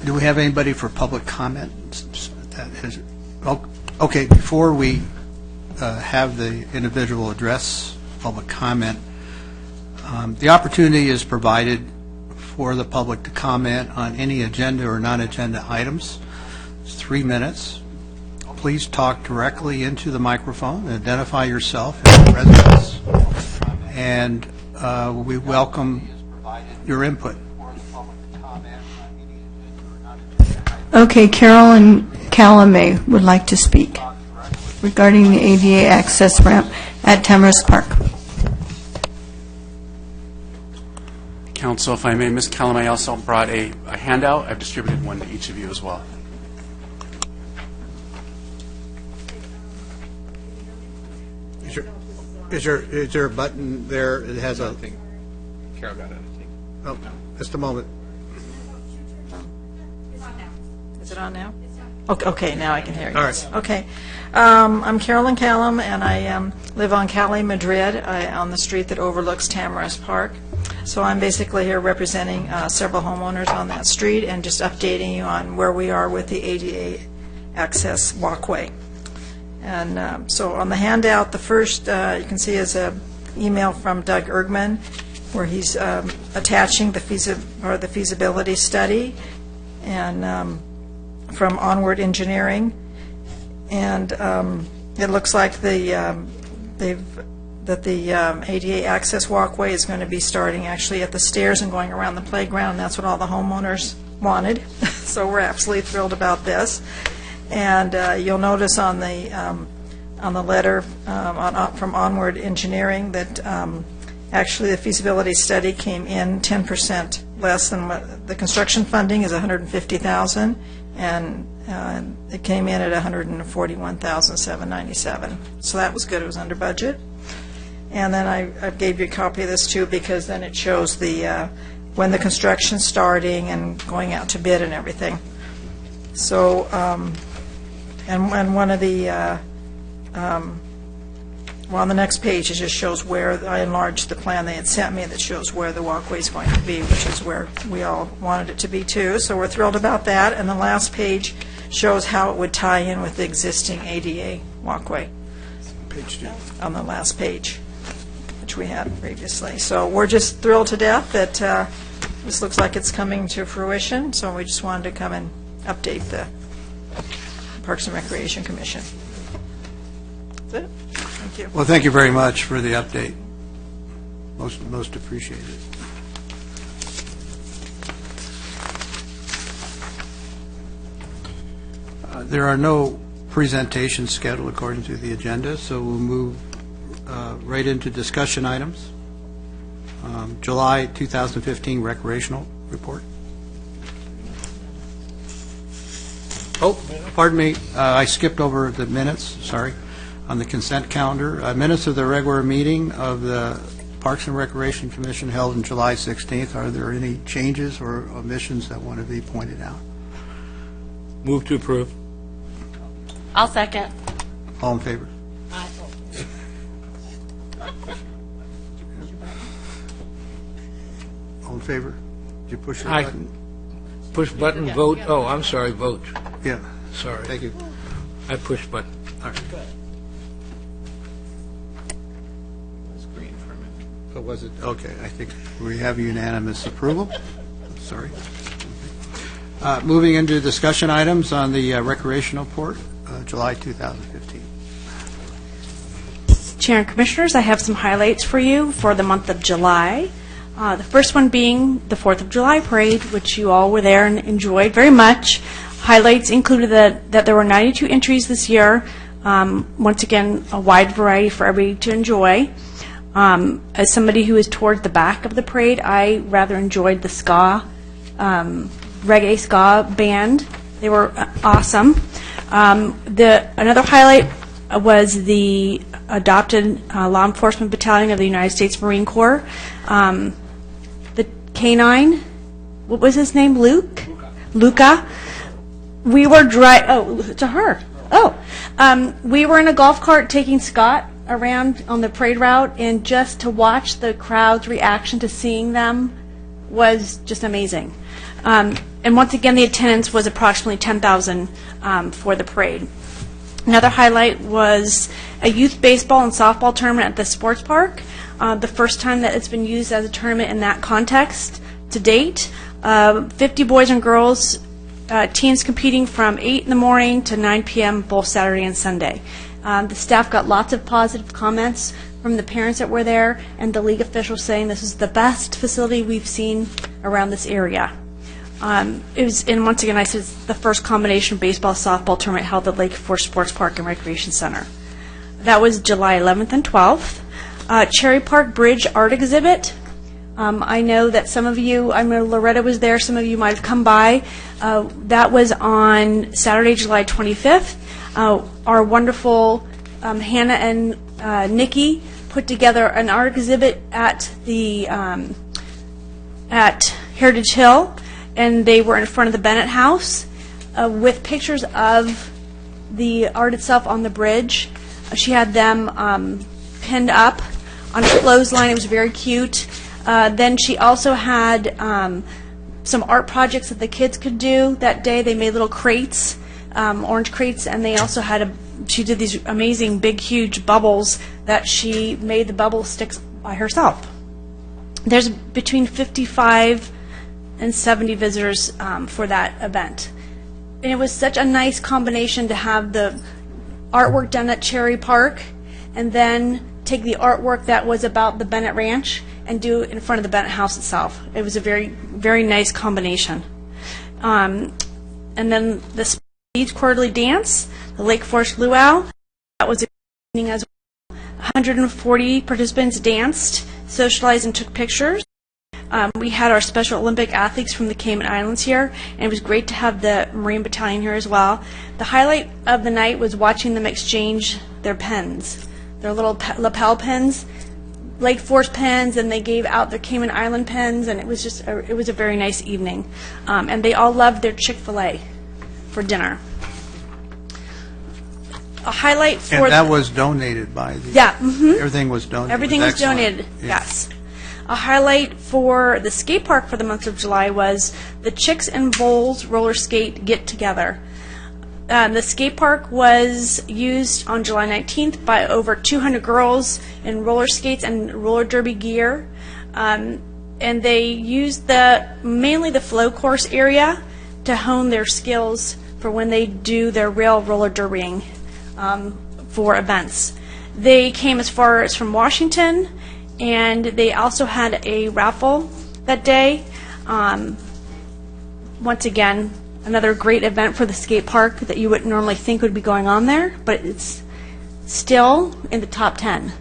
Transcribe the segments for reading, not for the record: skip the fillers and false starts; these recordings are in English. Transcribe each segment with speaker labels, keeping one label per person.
Speaker 1: Do we have anybody for public comment? Okay, before we have the individual address public comment, the opportunity is provided for the public to comment on any agenda or non-agenda items. It's 3 minutes. Please talk directly into the microphone, identify yourself and your residence, and we welcome your input.
Speaker 2: Okay, Carolyn Calamay would like to speak regarding the ADA access ramp at Tamarisk Park.
Speaker 3: Council, if I may, Ms. Calamay also brought a handout. I've distributed one to each of you as well.
Speaker 1: Is there a button there that has a...
Speaker 4: Carol got it, I think.
Speaker 1: Oh, just a moment.
Speaker 5: Is it on now? Okay, now I can hear you.
Speaker 1: All right.
Speaker 5: Okay. I'm Carolyn Callum, and I live on Cali, Madrid, on the street that overlooks Tamarisk Park. So I'm basically here representing several homeowners on that street and just updating you on where we are with the ADA access walkway. And so on the handout, the first you can see is an email from Doug Ergman, where he's attaching the feasibility study, and from Onward Engineering, and it looks like the ADA access walkway is going to be starting actually at the stairs and going around the playground. And that's what all the homeowners wanted, so we're absolutely thrilled about this. And you'll notice on the letter from Onward Engineering that actually the feasibility study came in 10% less than what the construction funding is, $150,000, and it came in at $141,797. So that was good. It was under budget. And then I gave you a copy of this too, because then it shows the when the construction's starting and going out to bid and everything. So and one of the well, on the next page, it just shows where I enlarged the plan they had sent me that shows where the walkway is going to be, which is where we all wanted it to be too. So we're thrilled about that. And the last page shows how it would tie in with the existing ADA walkway.
Speaker 1: Page 2.
Speaker 5: On the last page, which we had previously. So we're just thrilled to death that this looks like it's coming to fruition. So we just wanted to come and update the Parks and Recreation Commission. That's it. Thank you.
Speaker 1: Well, thank you very much for the update. Most appreciated. There are no presentations scheduled according to the agenda, so we'll move right into discussion items. July 2015 recreational report. Oh, pardon me, I skipped over the minutes, sorry, on the consent calendar. Minutes of the regular meeting of the Parks and Recreation Commission held on July 16th. Are there any changes or omissions that want to be pointed out?
Speaker 4: Move to approve.
Speaker 6: I'll second.
Speaker 1: All in favor? All in favor? Did you push your
Speaker 7: Aye.
Speaker 1: button?
Speaker 7: Push button, vote. Oh, I'm sorry, vote.
Speaker 1: Yeah.
Speaker 7: Sorry.
Speaker 1: Thank you.
Speaker 7: I push button.
Speaker 1: All right.
Speaker 4: It's green for a minute.
Speaker 1: So was it, okay, I think we have unanimous approval. Sorry. Moving into discussion items on the recreational report, July 2015.
Speaker 6: Chair and Commissioners, I have some highlights for you for the month of July. The first one being the 4th of July parade, which you all were there and enjoyed very much. Highlights included that there were 92 entries this year. Once again, a wide variety for everybody to enjoy. As somebody who is toward the back of the parade, I rather enjoyed the ska, reggae ska band. They were awesome. Another highlight was the adopted law enforcement battalion of the United States Marine Corps. The K-9, what was his name? Luca. We were to her. We were in a golf cart taking Scott around on the parade route, and just to watch the crowd's reaction to seeing them was just amazing. And once again, the attendance was approximately 10,000 for the parade. Another highlight was a youth baseball and softball tournament at the sports park. The first time that it's been used as a tournament in that context to date. 50 boys and girls, teams competing from 8 in the morning to 9 p.m. both Saturday and Sunday. The staff got lots of positive comments from the parents that were there and the league officials saying this is the best facility we've seen around this area. It was, and once again, I said it's the first combination baseball softball tournament held at Lake Forest Sports Park and Recreation Center. That was July 11th and 12th. Cherry Park Bridge Art Exhibit. I know that some of you, I know Loretta was there, some of you might have come by. That was on Saturday, July 25th. Our wonderful Hannah and Nikki put together an art exhibit at the at Heritage Hill, and they were in front of the Bennett House with pictures of the art itself on the bridge. She had them pinned up on a clothesline. It was very cute. Then she also had some art projects that the kids could do that day. They made little crates, orange crates, and they also had she did these amazing big, huge bubbles that she made the bubble sticks by herself. There's between 55 and 70 visitors for that event. And it was such a nice combination to have the artwork done at Cherry Park and then take the artwork that was about the Bennett Ranch and do it in front of the Bennett House itself. It was a very, very nice combination. And then the Speed Quarterly Dance, the Lake Forest Luau, that was evening as well. 140 participants danced, socialized, and took pictures. We had our Special Olympic athletes from the Cayman Islands here, and it was great to have the Marine Battalion here as well. The highlight of the night was watching them exchange their pens, their little lapel pens, Lake Forest pens, and they gave out their Cayman Island pens, and it was just it was a very nice evening. And they all loved their Chick-fil-A for dinner. A highlight for
Speaker 1: And that was donated by the...
Speaker 6: Yeah, mm-hmm.
Speaker 1: Everything was donated.
Speaker 6: Everything was
Speaker 1: excellent.
Speaker 6: donated,
Speaker 1: Yeah.
Speaker 6: yes. A highlight for the skate park for the month of July was the Chicks and Bowls roller skate get-together. The skate park was used on July 19th by over 200 girls in roller skates and roller derby gear. And they used mainly the flow course area to hone their skills for when they do their real roller derbying for events. They came as far as from Washington, and they also had a raffle that day. Once again, another great event for the skate park that you wouldn't normally think would be going on there, but it's still in the top 10.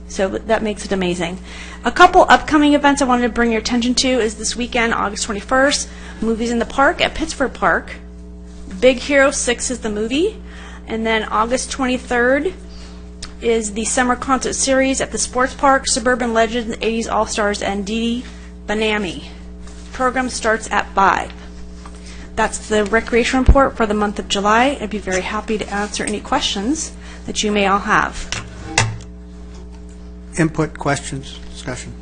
Speaker 6: So that makes it amazing. A couple upcoming events I wanted to bring your attention to is this weekend, August 21st, Movies in the Park at Pittsburgh Park. Big Hero 6 is the movie. And then August 23rd is the Summer Concert Series at the Sports Park, Suburban Legends, 80s All-Stars, and Dee Dee Banami. Program starts at 5. That's the recreation report for the month of July. I'd be very happy to answer any questions that you may all have.
Speaker 1: Input, questions, discussion?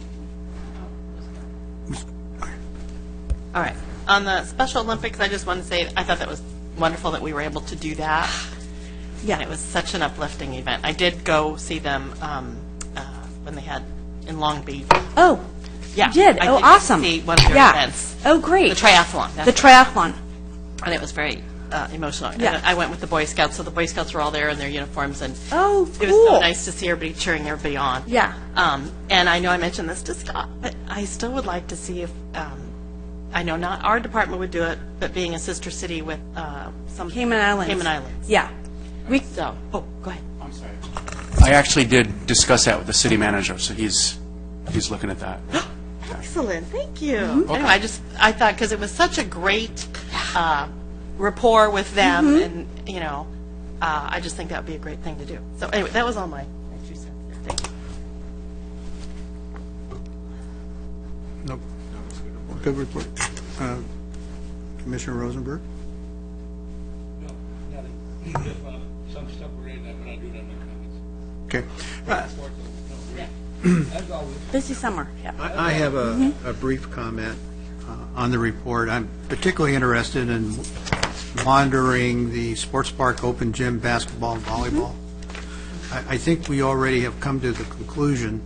Speaker 8: All right. On the Special Olympics, I just want to say I thought that was wonderful that we were able to do that.
Speaker 6: Yeah.
Speaker 8: And it was such an uplifting event. I did go see them when they had in Long Beach.
Speaker 6: Oh,
Speaker 8: Yeah.
Speaker 6: you did?
Speaker 8: I
Speaker 6: Oh,
Speaker 8: did
Speaker 6: awesome.
Speaker 8: see one of their
Speaker 6: Yeah.
Speaker 8: events.
Speaker 6: Oh, great.
Speaker 8: The triathlon.
Speaker 6: The triathlon.
Speaker 8: And it was very emotional.
Speaker 6: Yeah.
Speaker 8: And I went with the Boy Scouts, so the Boy Scouts were all there in their uniforms, and
Speaker 6: Oh,
Speaker 8: it was so
Speaker 6: cool.
Speaker 8: nice to see everybody cheering everybody on.
Speaker 6: Yeah.
Speaker 8: And I know I mentioned this to Scott, but I still would like to see if, I know not our department would do it, but being a sister city with some...
Speaker 6: Cayman Islands.
Speaker 8: Cayman Islands.
Speaker 6: Yeah. We,
Speaker 8: So, go ahead.
Speaker 3: I'm sorry. I actually did discuss that with the city manager, so he's looking at that.
Speaker 8: Excellent, thank you.
Speaker 6: Mm-hmm.
Speaker 8: Anyway, I thought, because it was such a great rapport with them,
Speaker 6: Mm-hmm.
Speaker 8: and, you know, I just think that would be a great thing to do. So anyway, that was all my 2 cents. Thank you.
Speaker 1: Nope. Good report. Commissioner Rosenberg?
Speaker 7: No, nothing. Just some stuff we're in, I'm going to do it in my comments.
Speaker 1: Okay.
Speaker 7: Sports, no,
Speaker 6: Busy summer, yeah.
Speaker 1: I have a brief comment on the report. I'm particularly interested in monitoring the sports park, open gym, basketball, and volleyball. I think we already have come to the conclusion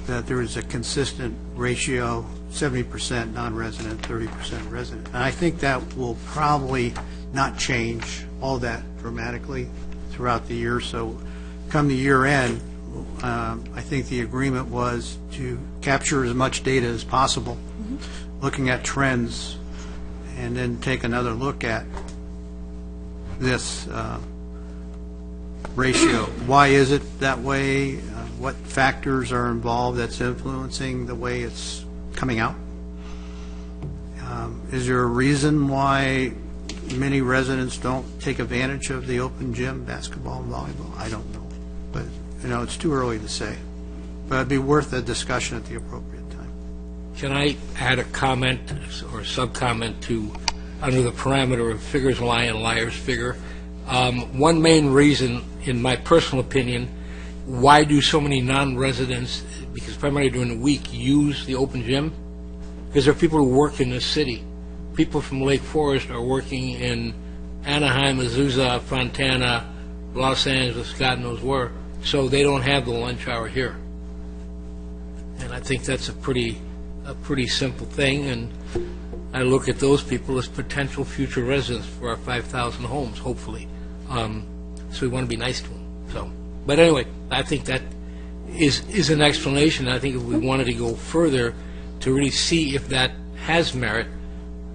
Speaker 1: that there is a consistent ratio, 70% non-resident, 30% resident. And I think that will probably not change all that dramatically throughout the year. So come the year end, I think the agreement was to capture as much data as possible, looking at trends, and then take another look at this ratio. Why is it that way? What factors are involved that's influencing the way it's coming out? Is there a reason why many residents don't take advantage of the open gym, basketball and volleyball? I don't know. But, it's too early to say. But it'd be worth a discussion at the appropriate time.
Speaker 7: Can I add a comment or sub-comment to, under the parameter of figures lie and liars figure? One main reason, in my personal opinion, why do so many non-residents, because primarily during the week, use the open gym? Because there are people who work in this city. People from Lake Forest are working in Anaheim, Azusa, Fontana, Los Angeles, God knows where, so they don't have the lunch hour here. And I think that's a pretty simple thing, and I look at those people as potential future residents for our 5,000 homes, hopefully. So we want to be nice to them. So, but anyway, I think that is an explanation. I think if we wanted to go further to really see if that has merit,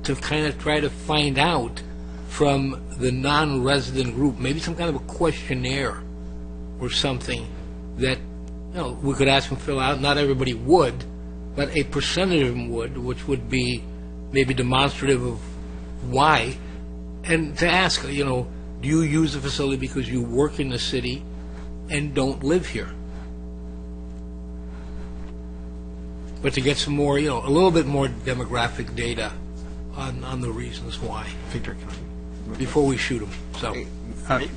Speaker 7: to kind of try to find out from the non-resident group, maybe some kind of a questionnaire or something that we could ask them to fill out. Not everybody would, but a percentage of them would, which would be maybe demonstrative of why. And to ask, do you use the facility because you work in the city and don't live here? But to get some more, a little bit more demographic data on the reasons why, before we shoot them. So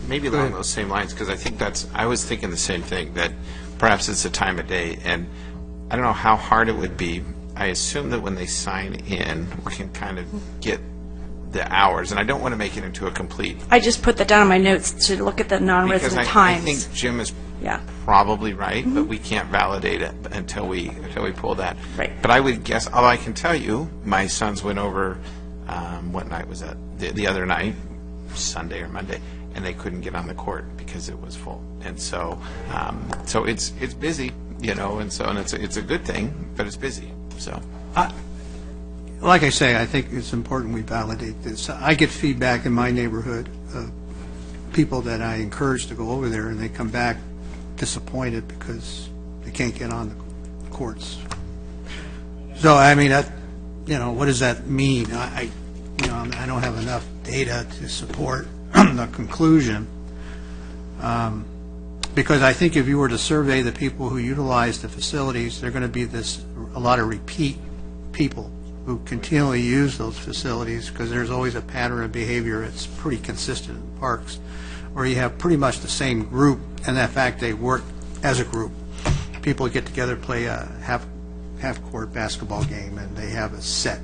Speaker 4: Maybe along those same lines, because I think I was thinking the same thing, that perhaps it's a time of day, and I don't know how hard it would be. I assume that when they sign in, we can kind of get the hours, and I don't want to make it into a complete...
Speaker 6: I just put that down in my notes to look at the non-resident times.
Speaker 4: I think Jim is
Speaker 6: Yeah.
Speaker 4: probably right, but we can't validate it until we pull that.
Speaker 6: Right.
Speaker 4: But I would guess, although I can tell you, my sons went over, what night was that? The other night, Sunday or Monday, and they couldn't get on the court because it was full. And so it's busy, and it's a good thing, but it's busy. So.
Speaker 1: Like I say, I think it's important we validate this. I get feedback in my neighborhood of people that I encourage to go over there, and they come back disappointed because they can't get on the courts. So, I mean, what does that mean? I don't have enough data to support the conclusion, because I think if you were to survey the people who utilize the facilities, they're going to be a lot of repeat people who continually use those facilities, because there's always a pattern of behavior that's pretty consistent in parks, where you have pretty much the same group, and in fact they work as a group. People get together, play a half-court basketball game, and they have a set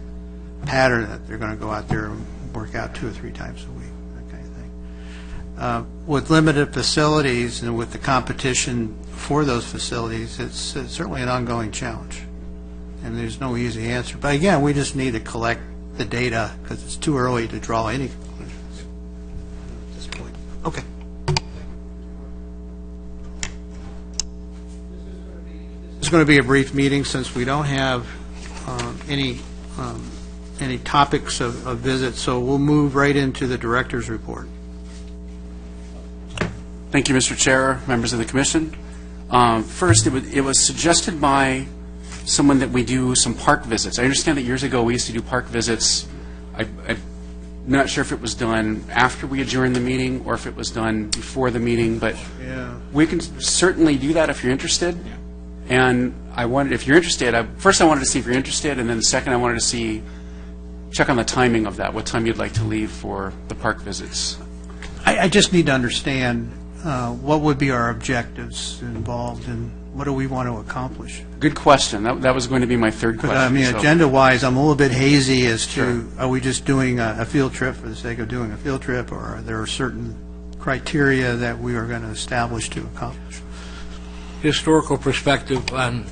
Speaker 1: pattern that they're going to go out there and work out 2 or 3 times a week, that kind of thing. With limited facilities and with the competition for those facilities, it's certainly an ongoing challenge. And there's no easy answer. But again, we just need to collect the data, because it's too early to draw any conclusions at this point. Okay. This is going to be a brief meeting since we don't have any topics of visit, so we'll move right into the director's report.
Speaker 3: Thank you, Mr. Chair, members of the commission. First, it was suggested by someone that we do some park visits. I understand that years ago we used to do park visits. I'm not sure if it was done after we adjourned the meeting or if it was done before the meeting, but we can certainly do that if you're interested. Yeah. And if you're interested, first I wanted to see if you're interested, and then second I wanted to check on the timing of that, what time you'd like to leave for the park visits.
Speaker 1: I just need to understand what would be our objectives involved in what do we want to accomplish?
Speaker 3: Good question. That was going to be my third question.
Speaker 1: I mean,
Speaker 3: so-
Speaker 1: agenda-wise, I'm a little bit hazy as to, are we just doing a field trip for the sake of doing a field trip, or are there certain criteria that we are going to establish to accomplish?
Speaker 7: Historical perspective on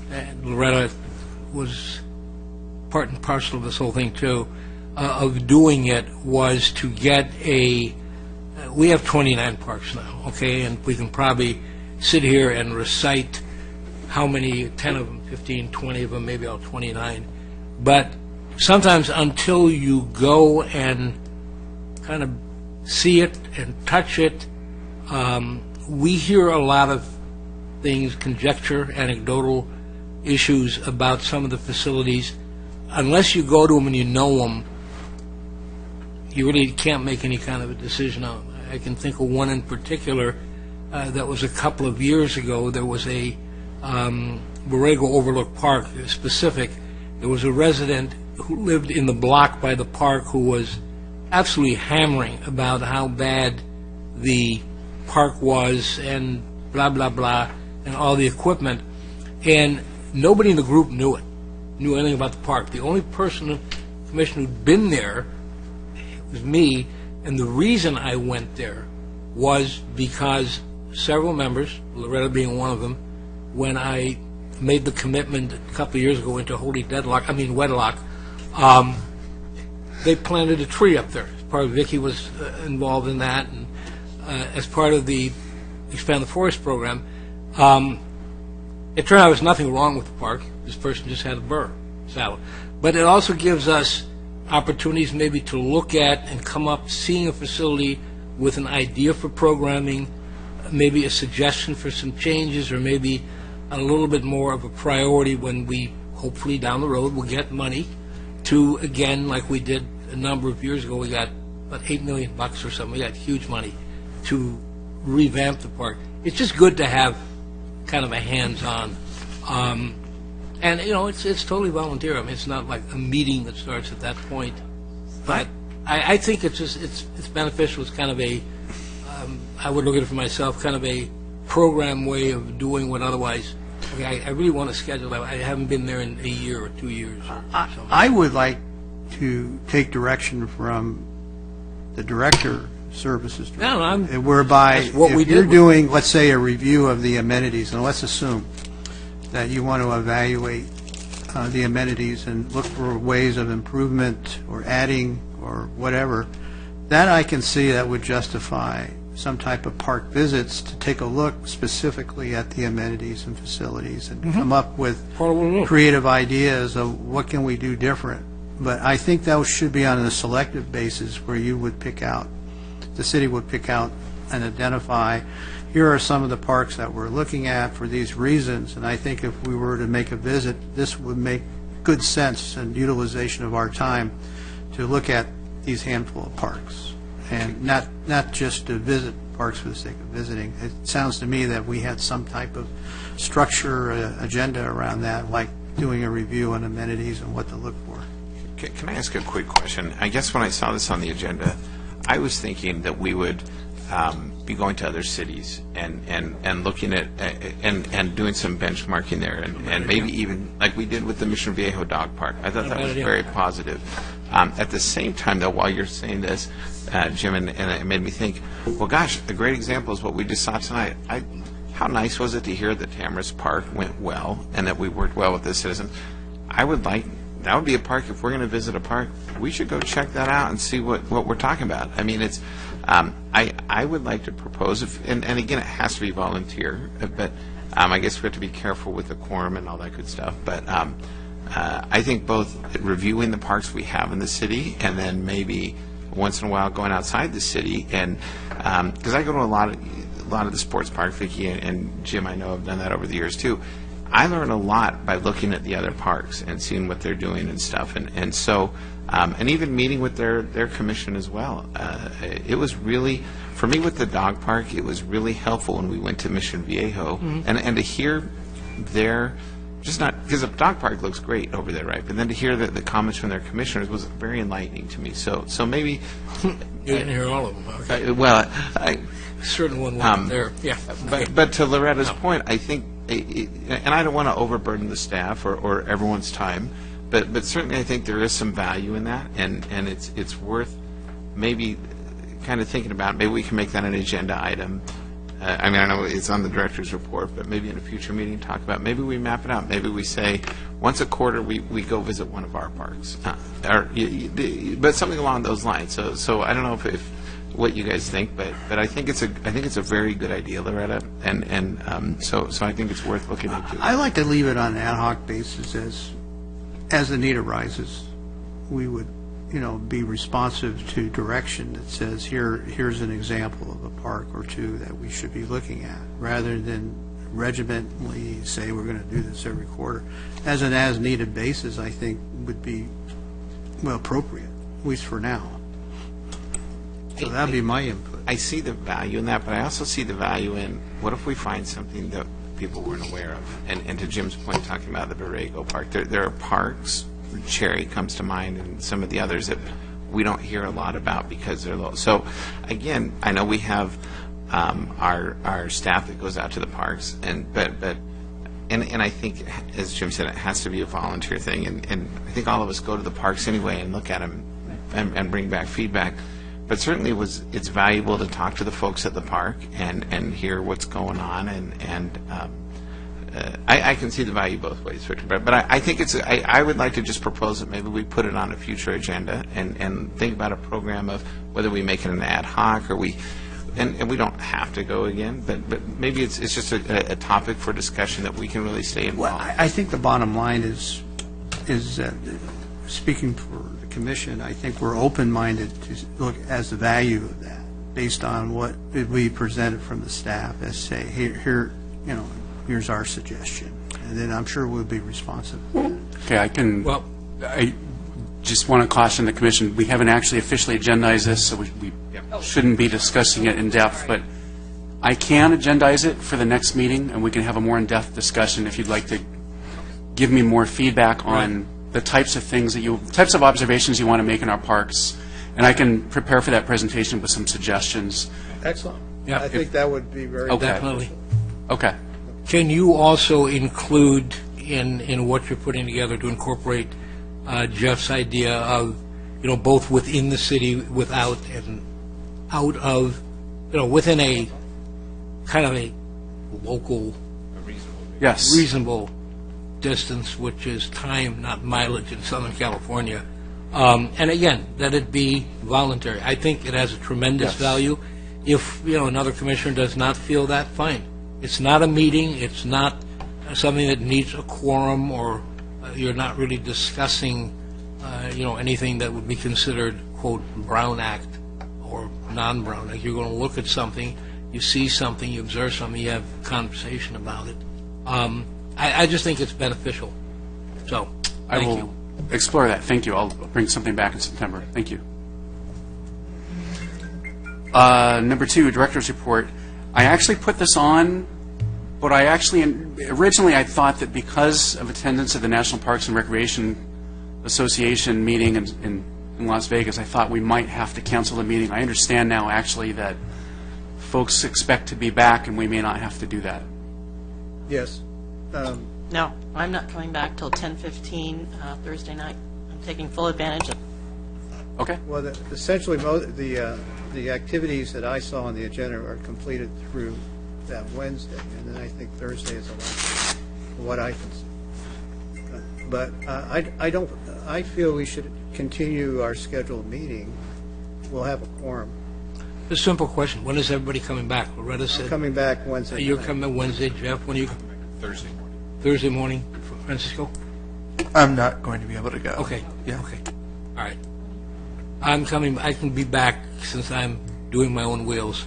Speaker 7: Loretta was part and parcel of this whole thing, too, of doing it was to get we have 29 parks now, okay, and we can probably sit here and recite how many, 10 of them, 15, 20 of them, maybe all 29. But sometimes until you go and kind of see it and touch it, we hear a lot of things, conjecture, anecdotal issues about some of the facilities. Unless you go to them and you know them, you really can't make any kind of a decision on them. I can think of one in particular that was a couple of years ago. There was a Borrego Overlook Park, specific. There was a resident who lived in the block by the park who was absolutely hammering about how bad the park was and blah, blah, blah, and all the equipment. And nobody in the group knew anything about the park. The only person in the commission who'd been there was me, and the reason I went there was because several members, Loretta being one of them, when I made the commitment a couple of years ago into wedlock, they planted a tree up there. Part of Vicki was involved in that, and as part of the Expand the Forest program. It turned out there was nothing wrong with the park. This person just had a burr saddle. But it also gives us opportunities maybe to look at and come up seeing a facility with an idea for programming, maybe a suggestion for some changes, or maybe a little bit more of a priority when we hopefully down the road will get money to, again, like we did a number of years ago, we got about $8 million or something. We got huge money to revamp the park. It's just good to have kind of a hands-on. And, it's totally volunteer. I mean, it's not like a meeting that starts at that point. But I think it's beneficial. It's kind of I would look at it for myself, kind of a program way of doing what otherwise, I really want to schedule that. I haven't been there in a year or 2 years.
Speaker 1: I would like to take direction from the director services director,
Speaker 7: No,
Speaker 1: whereby
Speaker 7: that's what we
Speaker 1: if you're
Speaker 7: did.
Speaker 1: doing, let's say, a review of the amenities, and let's assume that you want to evaluate the amenities and look for ways of improvement or adding or whatever, that I can see that would justify some type of park visits to take a look specifically at the amenities and facilities and come up with creative ideas of what can we do different. But I think that should be on a selective basis where you would pick out, the city would pick out and identify, here are some of the parks that we're looking at for these reasons, and I think if we were to make a visit, this would make good sense and utilization of our time to look at these handful of parks, and not just to visit parks for the sake of visiting. It sounds to me that we had some type of structure, agenda around that, like doing a review on amenities and what to look for.
Speaker 4: Can I ask a quick question? I guess when I saw this on the agenda, I was thinking that we would be going to other cities and looking at and doing some benchmarking there, and maybe even like we did with the Mission Viejo Dog Park. I thought that was very positive. At the same time, though, while you're saying this, Jim, and it made me think, well, gosh, a great example is what we just saw tonight. How nice was it to hear that Tamara's Park went well and that we worked well with the citizens? I would like, that would be a park, if we're going to visit a park, we should go check that out and see what we're talking about. I mean, it's, I would like to propose, and again, it has to be volunteer, but I guess we have to be careful with the quorum and all that good stuff. But I think both reviewing the parks we have in the city and then maybe once in a while going outside the city, and because I go to a lot of the sports park, Vicki and Jim, I know have done that over the years too. I learn a lot by looking at the other parks and seeing what they're doing and stuff, and so and even meeting with their commission as well. It was really, for me with the dog park, it was really helpful when we went to Mission Viejo, and to hear their, just not, because the dog park looks great over there, right? But then to hear the comments from their commissioners was very enlightening to me. So maybe
Speaker 7: you didn't hear all of them. Okay.
Speaker 4: Well,
Speaker 7: certain one wasn't there. Yeah.
Speaker 4: But to Loretta's point, I think and I don't want to overburden the staff or everyone's time, but certainly I think there is some value in that, and it's worth maybe kind of thinking about. Maybe we can make that an agenda item. I mean, I know it's on the director's report, but maybe in a future meeting talk about, maybe we map it out. Maybe we say once a quarter we go visit one of our parks, but something along those lines. So I don't know if what you guys think, but I think it's a very good idea, Loretta, and so I think it's worth looking into.
Speaker 1: I like to leave it on an ad hoc basis as the need arises. We would, be responsive to direction that says here's an example of a park or two that we should be looking at, rather than regimentally say we're going to do this every quarter. As an as-needed basis, I think would be appropriate, at least for now. So that'd be my input.
Speaker 4: I see the value in that, but I also see the value in what if we find something that people weren't aware of. And to Jim's point, talking about the Borrego Park, there are parks, Cherry comes to mind, and some of the others that we don't hear a lot about because they're low. So again, I know we have our staff that goes out to the parks, but I think, as Jim said, it has to be a volunteer thing, and I think all of us go to the parks anyway and look at them and bring back feedback. But certainly it's valuable to talk to the folks at the park and hear what's going on, and I can see the value both ways, Victor. But I think I would like to just propose that maybe we put it on a future agenda and think about a program of whether we make it an ad hoc or and we don't have to go again, but maybe it's just a topic for discussion that we can really stay involved.
Speaker 1: Well, I think the bottom line is that, speaking for the commission, I think we're open-minded to look as the value of that based on what we presented from the staff as say here's our suggestion, and then I'm sure we'll be responsive.
Speaker 3: Okay, I just want to caution the commission, we haven't actually officially agendized this, so we shouldn't be discussing it in depth, but I can agendize it for the next meeting, and we can have a more in-depth discussion if you'd like to give me more feedback on the types of things types of observations you want to make in our parks, and I can prepare for that presentation with some suggestions.
Speaker 1: Excellent.
Speaker 7: Yeah.
Speaker 1: I think that would be very
Speaker 7: Definitely.
Speaker 3: Okay.
Speaker 7: Can you also include in what you're putting together to incorporate Jeff's idea of, both within the city, without, and out of, within a kind of a local,
Speaker 3: Yes.
Speaker 7: reasonable distance, which is time, not mileage in Southern California. And again, that it be voluntary. I think it has a tremendous
Speaker 3: Yes.
Speaker 7: value. If, another commissioner does not feel that, fine. It's not a meeting. It's not something that needs a quorum, or you're not really discussing, anything that would be considered, quote, Brown Act or non-Brown Act. You're going to look at something, you see something, you observe something, you have a conversation about it. I just think it's beneficial. So,
Speaker 3: I
Speaker 7: thank
Speaker 3: will
Speaker 7: you.
Speaker 3: explore that. Thank you. I'll bring something back in September. Thank you. Number 2, director's report. I actually put this on, but originally I thought that because of attendance at the National Parks and Recreation Association meeting in Las Vegas, I thought we might have to cancel the meeting. I understand now actually that folks expect to be back, and we may not have to do that.
Speaker 1: Yes.
Speaker 8: No, I'm not coming back till 10:15 Thursday night. I'm taking full advantage of.
Speaker 3: Okay.
Speaker 1: Well, essentially, the activities that I saw on the agenda are completed through that Wednesday, and then I think Thursday is election, from what I can see. But I feel we should continue our scheduled meeting. We'll have a quorum.
Speaker 7: A simple question. When is everybody coming back? Loretta said.
Speaker 1: Coming back Wednesday.
Speaker 7: You're
Speaker 1: night.
Speaker 7: coming Wednesday, Jeff. When are you?
Speaker 4: Thursday morning.
Speaker 7: Thursday morning, Francisco?
Speaker 9: I'm not going to be able to go.
Speaker 7: Okay.
Speaker 9: Yeah.
Speaker 7: Okay. All right. I'm coming. I can be back since I'm doing my own wheels.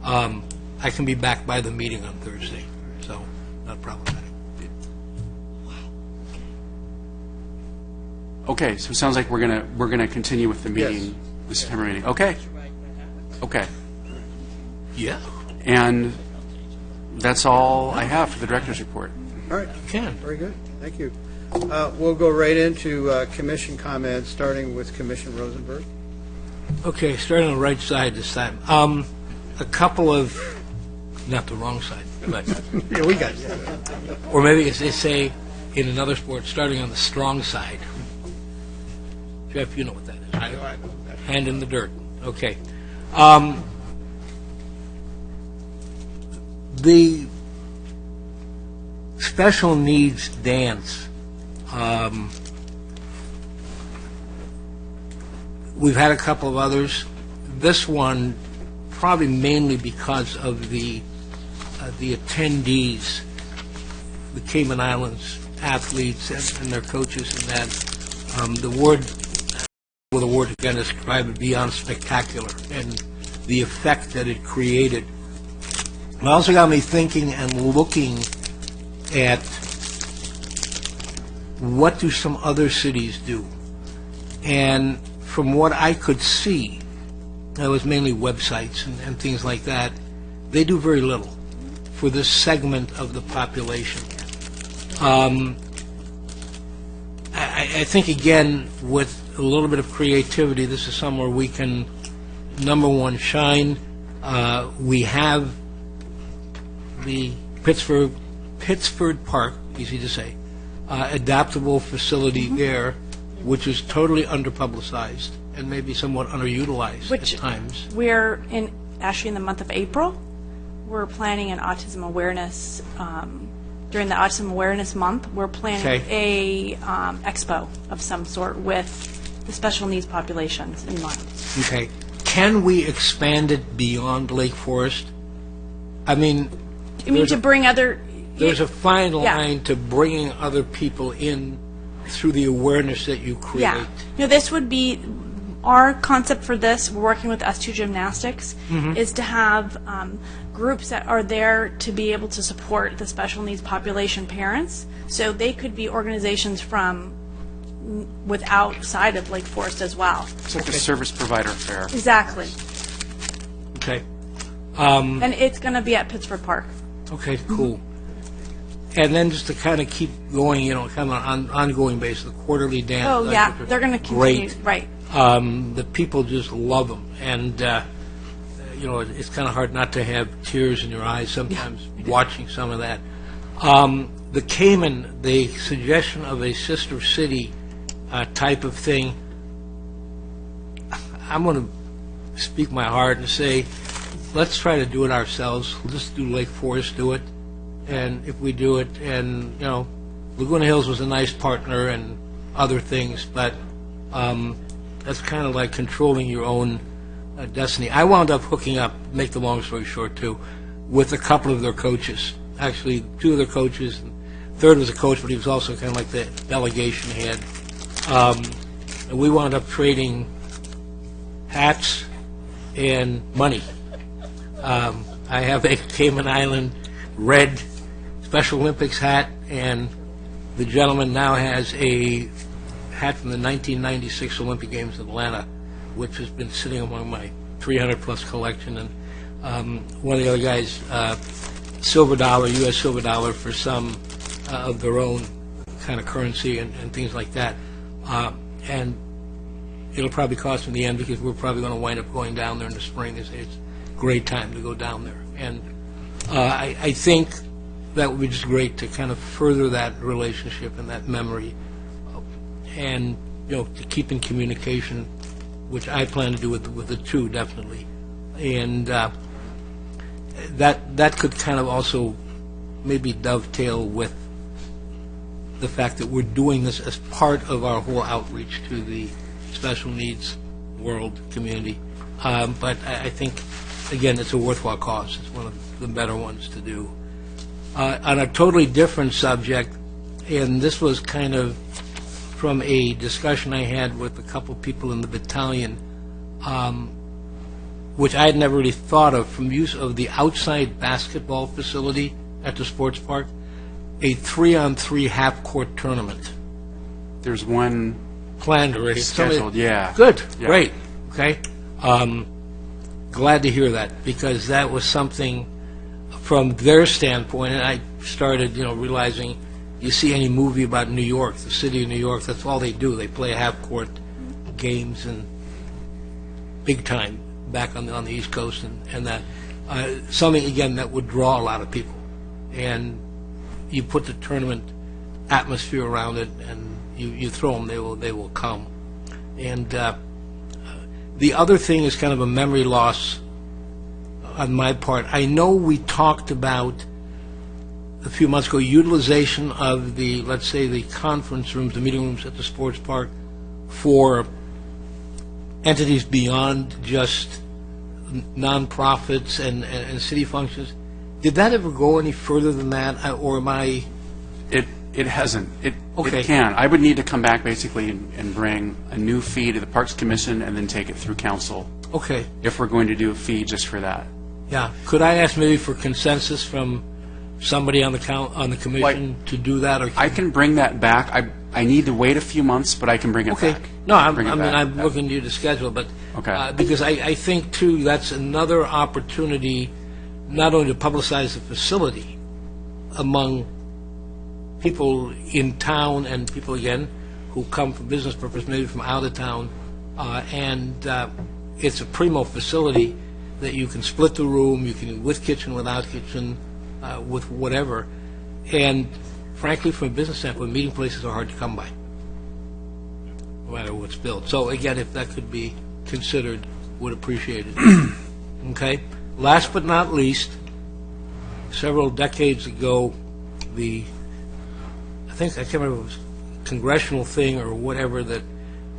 Speaker 7: I can be back by the meeting on Thursday, so not problematic.
Speaker 3: Okay. So it sounds like we're gonna continue with the meeting, the September meeting. Okay. Okay.
Speaker 7: Yeah.
Speaker 3: And that's all I have for the director's report.
Speaker 1: All right.
Speaker 7: You can.
Speaker 1: Very good. Thank you. We'll go right into commission comments, starting with Commissioner Rosenberg.
Speaker 7: Okay, starting on the right side this time. A couple of not the wrong side, but,
Speaker 9: Yeah, we got you.
Speaker 7: or maybe as they say in another sport, starting on the strong side. Jeff, you know what that is, right?
Speaker 9: I know that.
Speaker 7: Hand in the dirt. Okay. The special needs dance. We've had a couple of others. This one, probably mainly because of the attendees, the Cayman Islands athletes and their coaches, and that the word again is described beyond spectacular, and the effect that it created. It also got me thinking and looking at what do some other cities do. And from what I could see, it was mainly websites and things like that, they do very little for this segment of the population. I think, again, with a little bit of creativity, this is somewhere we can, number one, shine. We have the Pittsford Park, easy to say, adaptable facility there, which is totally underpublicized and maybe somewhat underutilized
Speaker 6: Which
Speaker 7: at times.
Speaker 6: We're actually in the month of April, we're planning an autism awareness, during the Autism Awareness Month, we're planning a expo of some sort with the special needs populations in mind.
Speaker 7: Okay. Can we expand it beyond Lake Forest? I mean,
Speaker 6: You mean to bring other...
Speaker 7: there's a fine
Speaker 6: Yeah.
Speaker 7: line to bringing other people in through the awareness that you create.
Speaker 6: Yeah. No, this would be, our concept for this, we're working with S2 Gymnastics, is to have groups that are there to be able to support the special needs population parents. So they could be organizations from outside of Lake Forest as well.
Speaker 3: It's like a service provider fair.
Speaker 6: Exactly.
Speaker 7: Okay.
Speaker 6: And it's going to be at Pittsford Park.
Speaker 7: Okay, cool. And then just to kind of keep going, kind of on an ongoing basis, the quarterly dance.
Speaker 6: Oh, yeah, they're going to continue.
Speaker 7: Great.
Speaker 6: Right.
Speaker 7: The people just love them. And, it's kind of hard not to have tears in your eyes sometimes watching some of that. The Cayman, the suggestion of a sister city type of thing, I'm going to speak my heart and say, let's try to do it ourselves. Let's do Lake Forest do it. And if we do it, and, Laguna Hills was a nice partner and other things, but that's kind of like controlling your own destiny. I wound up hooking up, make the long story short, too, with a couple of their coaches. Actually, two of their coaches. Third was a coach, but he was also kind of like the delegation head. And we wound up trading hats and money. I have a Cayman Island red Special Olympics hat, and the gentleman now has a hat from the 1996 Olympic Games in Atlanta, which has been sitting among my 300-plus collection. And one of the other guys, silver dollar, U.S. silver dollar for some of their own kind of currency and things like that. And it'll probably cost in the end because we're probably going to wind up going down there in the spring. It's a great time to go down there. And I think that would be just great to kind of further that relationship and that memory, and to keep in communication, which I plan to do with the two definitely, and that could kind of also maybe dovetail with the fact that we're doing this as part of our whole outreach to the special needs world community. But I think, again, it's a worthwhile cause. It's one of the better ones to do. On a totally different subject, and this was kind of from a discussion I had with a couple people in the battalion, which I had never really thought of, from use of the outside basketball facility at the sports park, a 3-on-3 half-court tournament.
Speaker 3: There's one
Speaker 7: Planned already.
Speaker 3: scheduled, yeah.
Speaker 7: Good,
Speaker 3: Yeah.
Speaker 7: great, okay. Glad to hear that, because that was something from their standpoint, and I started, realizing you see any movie about New York, the city of New York, that's all they do. They play half-court games and big time back on the East Coast and that. something, again, that would draw a lot of people. And you put the tournament atmosphere around it, and you throw them, they will come. And the other thing is kind of a memory loss on my part. I know we talked about a few months ago utilization of the, let's say, the conference rooms, the meeting rooms at the sports park for entities beyond just nonprofits and city functions. Did that ever go any further than that, or am I?
Speaker 3: It hasn't. It
Speaker 7: Okay.
Speaker 3: can. I would need to come back basically and bring a new fee to the Parks Commission and then take it through council
Speaker 7: Okay,
Speaker 3: if we're going to do a fee just for that.
Speaker 7: yeah. Could I ask maybe for consensus from somebody on the commission to do that? Or
Speaker 3: I can bring that back. I need to wait a few months, but I can bring it
Speaker 7: Okay.
Speaker 3: back.
Speaker 7: No, I'm
Speaker 3: Bring it back.
Speaker 7: looking to you to schedule, but
Speaker 3: Okay.
Speaker 7: because I think too that's another opportunity, not only to publicize the facility among people in town and people again who come for business purpose, maybe from out of town, and it's a primo facility that you can split the room, you can with kitchen, without kitchen, with whatever, and frankly, from a business standpoint, meeting places are hard to come by, no matter what's built. So again, if that could be considered, would appreciate it. Okay. Last but not least, several decades ago, I can't remember if it was a congressional thing or whatever that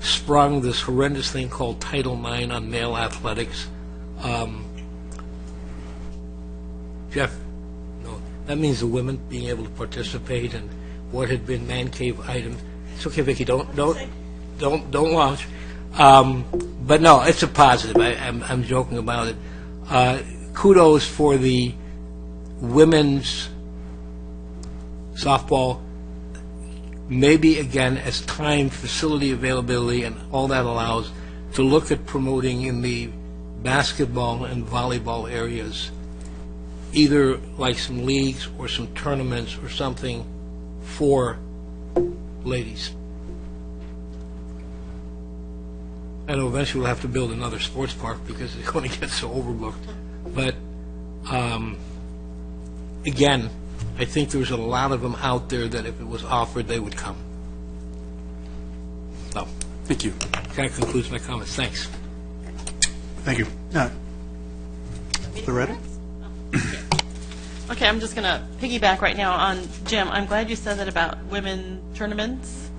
Speaker 7: sprung this horrendous thing called Title IX on male athletics. Jeff, no, that means the women being able to participate in what had been man cave items. It's okay, Vicki, don't launch. But no, it's a positive. I'm joking about it. Kudos for the women's softball. Maybe, again, as time, facility availability, and all that allows, to look at promoting in the basketball and volleyball areas, either like some leagues or some tournaments or something for ladies. I know eventually we'll have to build another sports park because it's going to get so overbooked. But, again, I think there's a lot of them out there that if it was offered, they would come. So,
Speaker 3: Thank you.
Speaker 7: that concludes my comments. Thanks.
Speaker 1: Thank you. Loretta?
Speaker 8: Okay, I'm just going to piggyback right now on Jim. I'm glad you said that about women tournaments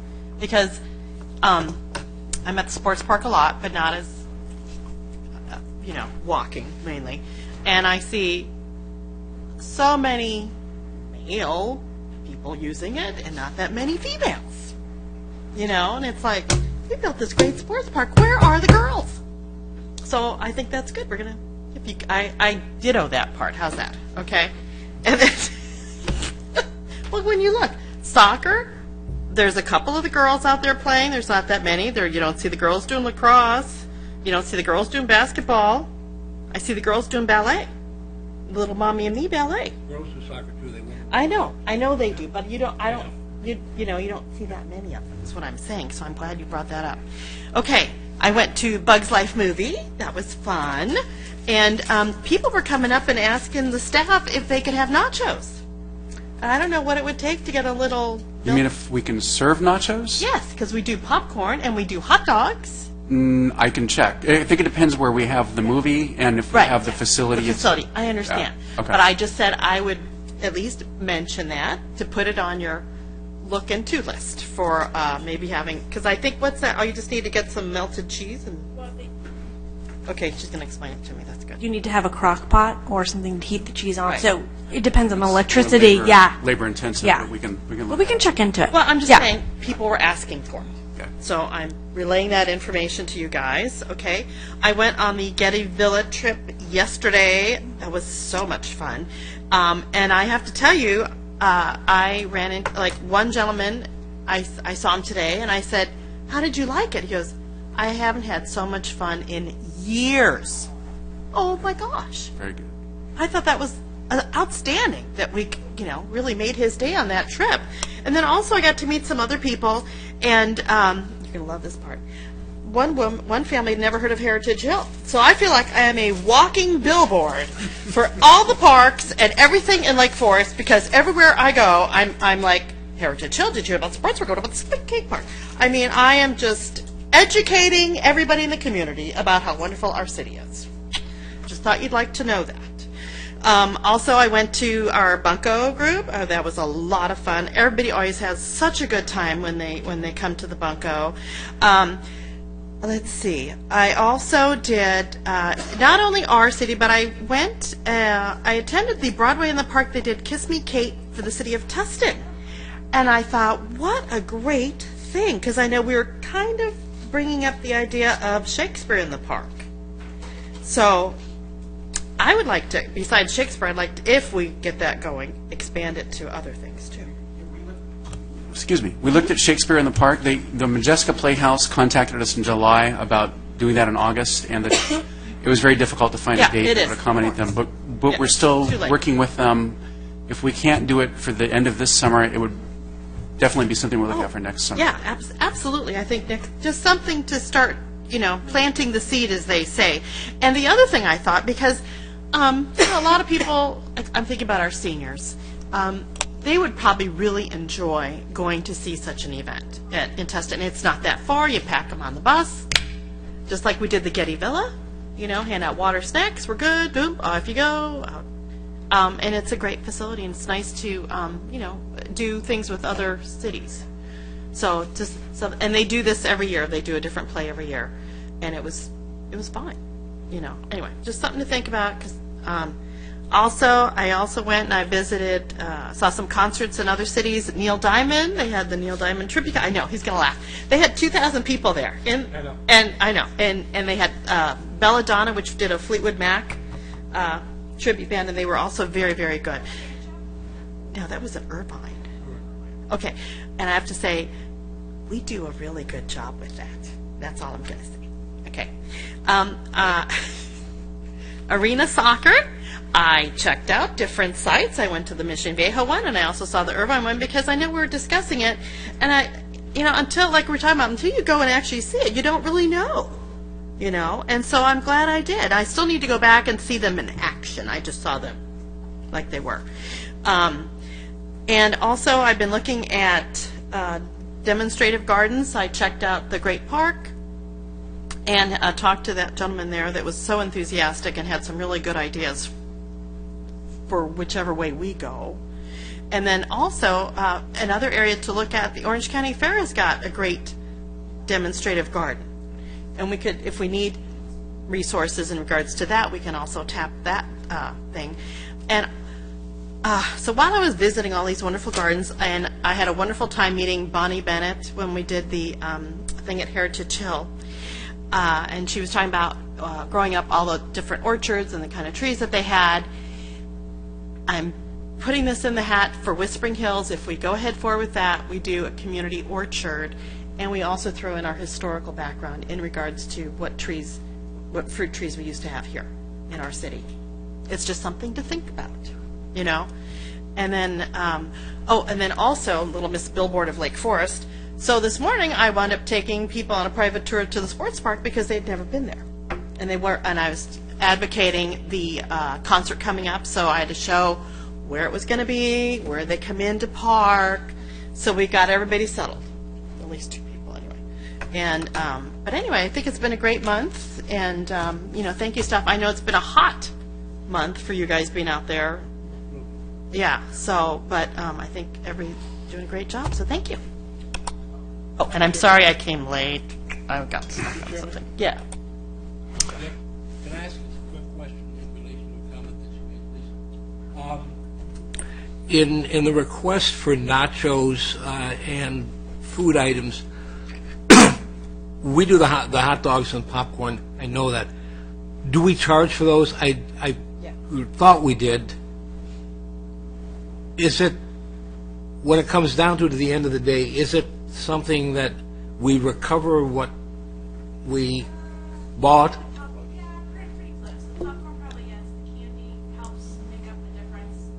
Speaker 8: because I'm at the sports park a lot, but not as, walking mainly. And I see so many male people using it and not that many females. And it's like, we built this great sports park. Where are the girls? So I think that's good. We're going to, I ditto that part. How's that? Okay. And then, well, when you look, soccer, there's a couple of the girls out there playing. There's not that many. You don't see the girls doing lacrosse. You don't see the girls doing basketball. I see the girls doing ballet. Little Mommy and Me ballet.
Speaker 7: Girls do soccer too. They win.
Speaker 8: I know they do, but you don't see that many of them. That's what I'm saying. So I'm glad you brought that up. Okay, I went to Bugs Life movie. That was fun, and people were coming up and asking the staff if they could have nachos. I don't know what it would take to get a little.
Speaker 3: You mean if we can serve nachos?
Speaker 8: Yes, because we do popcorn and we do hot dogs.
Speaker 3: I can check. I think it depends where we have the movie and if we
Speaker 8: Right.
Speaker 3: have the facility.
Speaker 8: The facility, I understand.
Speaker 3: Yeah, okay.
Speaker 8: But I just said I would at least mention that to put it on your look into list for maybe having, because I think, what's that? Oh, you just need to get some melted cheese and. Okay, she's going to explain it to me. That's good.
Speaker 6: You need to have a crock pot or something to heat the cheese on.
Speaker 8: Right.
Speaker 6: So it depends on the electricity.
Speaker 3: Labor intensive,
Speaker 6: Yeah.
Speaker 3: but we can
Speaker 6: Well,
Speaker 3: look
Speaker 6: we can
Speaker 3: at
Speaker 6: check into it.
Speaker 8: Well, I'm just
Speaker 6: Yeah.
Speaker 8: saying people were asking for it.
Speaker 3: Okay.
Speaker 8: So I'm relaying that information to you guys, okay? I went on the Getty Villa trip yesterday. That was so much fun. And I have to tell you, I ran into, one gentleman, I saw him today, and I said, how did you like it? He goes, I haven't had so much fun in years. Oh, my gosh.
Speaker 3: Very good.
Speaker 8: I thought that was outstanding that we, really made his day on that trip. And then also I got to meet some other people, and you're going to love this part. one family had never heard of Heritage Hill. So I feel like I am a walking billboard for all the parks and everything in Lake Forest, because everywhere I go, I'm like, Heritage Hill, did you hear about sports? We're going about the Spit Cake Park. I mean, I am just educating everybody in the community about how wonderful our city is. Just thought you'd like to know that. Also, I went to our Bunko group. That was a lot of fun. Everybody always has such a good time when they come to the Bunko. Let's see. I also did not only our city, but I went. I attended the Broadway in the Park. They did Kiss Me Kate for the city of Tustin, and I thought, what a great thing, because I know we were kind of bringing up the idea of Shakespeare in the park. So I would like to, besides Shakespeare, I'd like to, if we get that going, expand it to other things too.
Speaker 3: Excuse me. We looked at Shakespeare in the Park. The Majeska Playhouse contacted us in July about doing that in August, and it was very difficult to find a date that would accommodate them. But
Speaker 8: Yeah,
Speaker 3: we're still
Speaker 8: too late.
Speaker 3: working with them. If we can't do it for the end of this summer, it would definitely be something we're looking at for next summer.
Speaker 8: Yeah, absolutely. I think just something to start, planting the seed, as they say. And the other thing I thought, because a lot of people, I'm thinking about our seniors, they would probably really enjoy going to see such an event in Tustin. It's not that far. You pack them on the bus, just like we did the Getty Villa. Hand out water, snacks. We're good. Boom, off you go. And it's a great facility, and it's nice to, do things with other cities. And they do this every year. They do a different play every year, and it was fine. Anyway, just something to think about. Because I also went and I visited, saw some concerts in other cities. Neil Diamond, they had the Neil Diamond tribute. I know he's gonna laugh. They had 2,000 people there, and they had Belladonna, which did a Fleetwood Mac tribute band, and they were also very, very good. No, that was at Irvine. Okay, and I have to say, we do a really good job with that. That's all I'm going to say. Okay. Arena soccer, I checked out different sites. I went to the Mission Viejo one, and I also saw the Irvine one, because I know we were discussing it, and until, like we're talking about, until you go and actually see it, you don't really know. And so I'm glad I did. I still need to go back and see them in action. I just saw them like they were. And also, I've been looking at demonstrative gardens. I checked out the Great Park and talked to that gentleman there that was so enthusiastic and had some really good ideas for whichever way we go. And then also, another area to look at, the Orange County Fair has got a great demonstrative garden. And we could, if we need resources in regards to that, we can also tap that thing. And so while I was visiting all these wonderful gardens, and I had a wonderful time meeting Bonnie Bennett when we did the thing at Heritage Hill, and she was talking about growing up all the different orchards and the kind of trees that they had. I'm putting this in the hat for Whispering Hills. If we go ahead forward with that, we do a community orchard. And we also throw in our historical background in regards to what fruit trees we used to have here in our city. It's just something to think about, And then, and then also, Little Miss Billboard of Lake Forest. So this morning, I wound up taking people on a private tour to the sports park because they'd never been there, and I was advocating the concert coming up, so I had to show where it was going to be, where they come in to park. So we got everybody settled. At least 2 people anyway. And but anyway, I think it's been a great month, and thank you, Steph. I know it's been a hot month for you guys being out there. Yeah. So, but I think everybody's doing a great job. So thank you. Oh, and I'm sorry I came late. I got stuck on something. Yeah.
Speaker 7: Can I ask a quick question in relation to a comment that you made, please? In the request for nachos and food items, we do the hot dogs and popcorn. I know that. Do we charge for those? I thought we did. Is it, when it comes down to the end of the day, is it something that we recover what we bought?
Speaker 6: Yeah, pretty close. The popcorn probably yes. The candy helps make up the difference.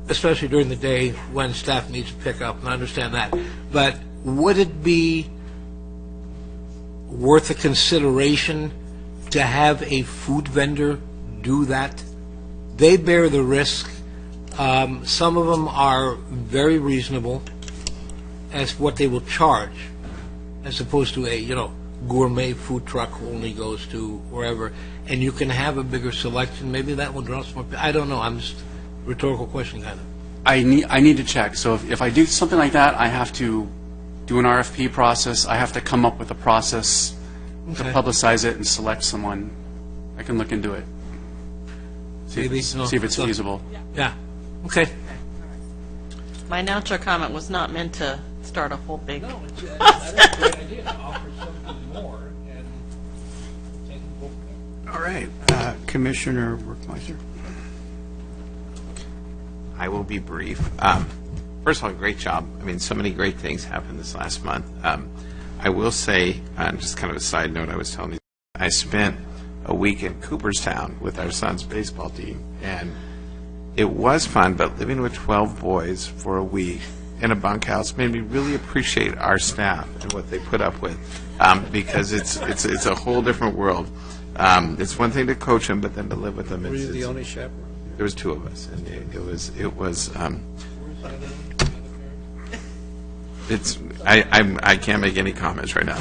Speaker 7: Especially during the day when staff needs to pick up, and I understand that. But would it be worth a consideration to have a food vendor do that? They bear the risk. Some of them are very reasonable as what they will charge, as opposed to a, gourmet food truck who only goes to wherever, and you can have a bigger selection. Maybe that will draw some more. I don't know. I'm just rhetorical question kind of.
Speaker 3: I need to check. So if I do something like that, I have to do an RFP process. I have to come up with a process to
Speaker 7: Okay.
Speaker 3: publicize it and select someone. I can look into it. See
Speaker 7: Maybe.
Speaker 3: if it's feasible.
Speaker 7: Yeah. Okay.
Speaker 8: My announcer comment was not meant to start a whole big.
Speaker 7: That's a great idea to offer something more and take it.
Speaker 1: All right. Commissioner Workmeister.
Speaker 4: I will be brief. First of all, great job. I mean, so many great things happened this last month. I will say, just kind of a side note, I was telling you, I spent a week in Cooperstown with our son's baseball team, and it was fun, but living with 12 boys for a week in a bunkhouse made me really appreciate our staff and what they put up with, because it's a whole different world. It's one thing to coach them, but then to live with them.
Speaker 1: Were you the only chaperone?
Speaker 4: There was two of us, and it was. I can't make any comments right now,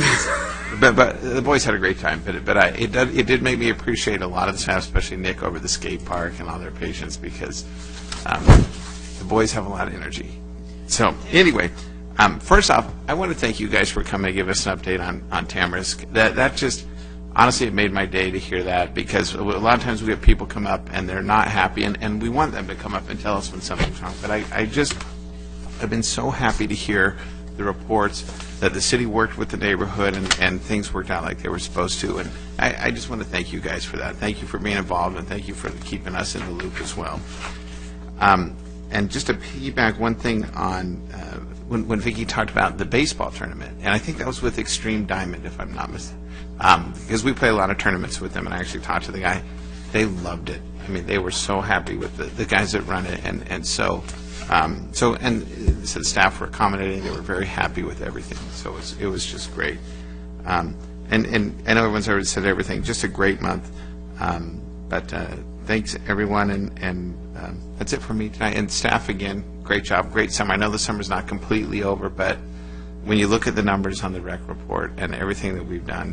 Speaker 4: but the boys had a great time. But it did make me appreciate a lot of the staff, especially Nick over the skate park and all their patience, because the boys have a lot of energy. So anyway, first off, I want to thank you guys for coming and give us an update on Tamarisk. That just honestly, it made my day to hear that, because a lot of times we have people come up and they're not happy, and we want them to come up and tell us when something's wrong. But I've been so happy to hear the reports that the city worked with the neighborhood and things worked out like they were supposed to. And I just want to thank you guys for that. Thank you for being involved, and thank you for keeping us in the loop as well. And just to piggyback one thing on when Vicki talked about the baseball tournament, and I think that was with Extreme Diamond, if I'm not mistaken, because we play a lot of tournaments with them, and I actually talked to the guy. They loved it. I mean, they were so happy with the guys that run it, and so the staff were accommodating. They were very happy with everything. So it was just great. And I know everyone's already said everything. Just a great month. But thanks everyone, and that's it for me tonight. And staff, again, great job, great summer. I know the summer's not completely over, but when you look at the numbers on the rec report and everything that we've done,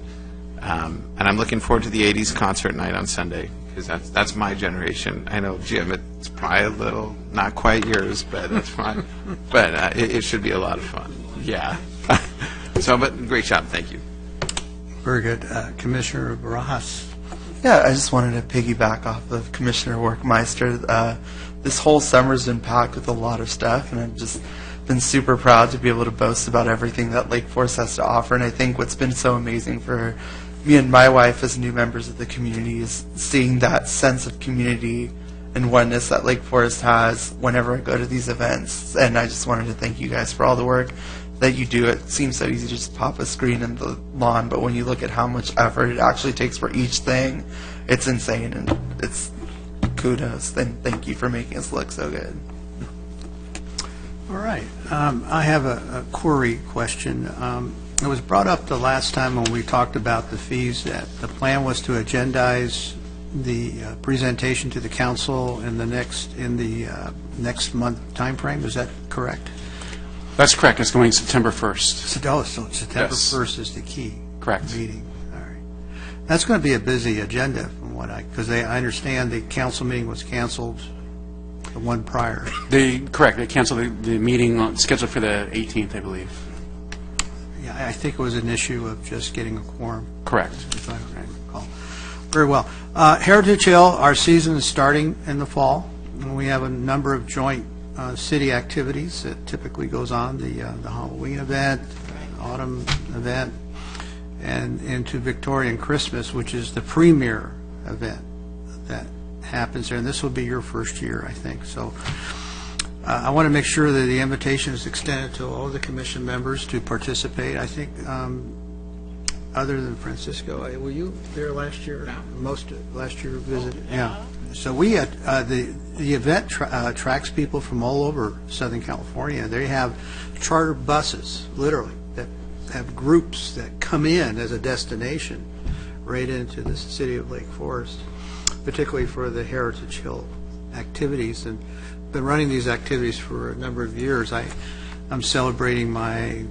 Speaker 4: and I'm looking forward to the 80s concert night on Sunday, because that's my generation. I know, Jim, it's probably a little not quite yours, but that's fine. But it should be a lot of fun. Yeah. But great job. Thank you.
Speaker 1: Very good. Commissioner Barajas.
Speaker 9: Yeah, I just wanted to piggyback off of Commissioner Workmeister. This whole summer's been packed with a lot of stuff, and I've just been super proud to be able to boast about everything that Lake Forest has to offer. And I think what's been so amazing for me and my wife as new members of the community is seeing that sense of community and oneness that Lake Forest has whenever I go to these events. And I just wanted to thank you guys for all the work that you do. It seems so easy to just pop a screen in the lawn, but when you look at how much effort it actually takes for each thing, it's insane, and it's kudos. And thank you for making us look so good.
Speaker 1: All right. I have a query question. It was brought up the last time when we talked about the fees that the plan was to agendize the presentation to the council in the next month timeframe. Is that correct?
Speaker 3: That's correct. It's going September 1st.
Speaker 1: So September 1st is the key.
Speaker 3: Correct.
Speaker 1: Meeting. All right. That's going to be a busy agenda from what because I understand the council meeting was canceled the one prior.
Speaker 3: Correct. They canceled the meeting scheduled for the 18th, I believe.
Speaker 1: Yeah, I think it was an issue of just getting a quorum.
Speaker 3: Correct.
Speaker 1: If I recall. Very well. Heritage Hill, our season is starting in the fall. And we have a number of joint city activities that typically goes on, the Halloween event, autumn event, and into Victorian Christmas, which is the premier event that happens there. And this will be your first year, I think. So I want to make sure that the invitation is extended to all the commission members to participate. I think other than Francisco, were you there last year? Most last year visited? Yeah. So we had the event attracts people from all over Southern California. They have charter buses, literally, that have groups that come in as a destination right into the city of Lake Forest, particularly for the Heritage Hill activities, and been running these activities for a number of years. I'm celebrating my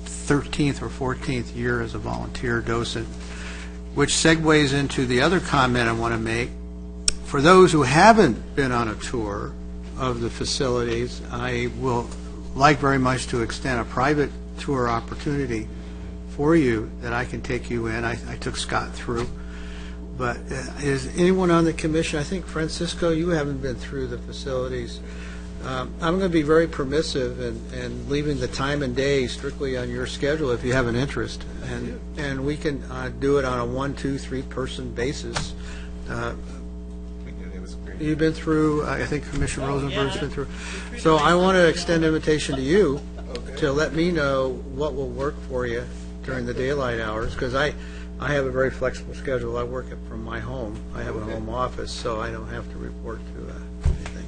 Speaker 1: 13th or 14th year as a volunteer docent, which segues into the other comment I want to make. For those who haven't been on a tour of the facilities, I will like very much to extend a private tour opportunity for you that I can take you in. I took Scott through. But is anyone on the commission? I think, Francisco, you haven't been through the facilities. I'm going to be very permissive and leaving the time and day strictly on your schedule if you have an interest. And we can do it on a 1, 2, 3 person basis.
Speaker 4: It was great.
Speaker 1: You've been through, I think Commissioner Rosenberg's been through. So I want to extend an invitation to you to let me know what will work for you during the daylight hours, because I have a very flexible schedule. I work from my home. I have a home office, so I don't have to report to anything.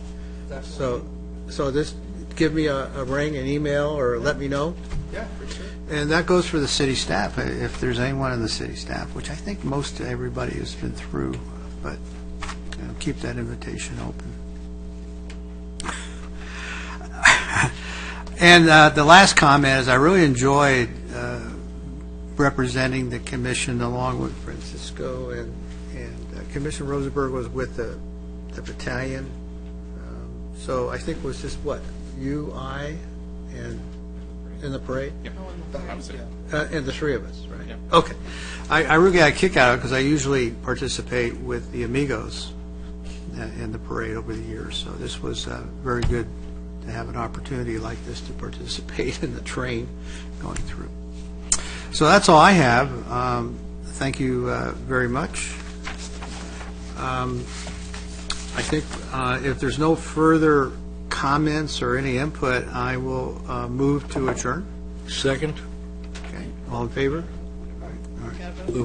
Speaker 1: So this, give me a ring, an email, or let me know.
Speaker 4: Yeah, for sure.
Speaker 1: And that goes for the city staff, if there's anyone in the city staff, which I think most everybody has been through, but keep that invitation open. And the last comment is I really enjoyed representing the commission along with Francisco, and Commissioner Rosenberg was with the battalion. So I think it was just, what, you, I, and in the parade?
Speaker 4: Yep. That was it.
Speaker 1: And the three of us, right?
Speaker 4: Yep.
Speaker 1: Okay. I really got a kick out of it because I usually participate with the Amigos in the parade over the years. So this was very good to have an opportunity like this to participate in the train going through. So that's all I have. Thank you very much. I think if there's no further comments or any input, I will move to adjourn.
Speaker 7: Second?
Speaker 1: Okay. All in favor? All right.
Speaker 7: We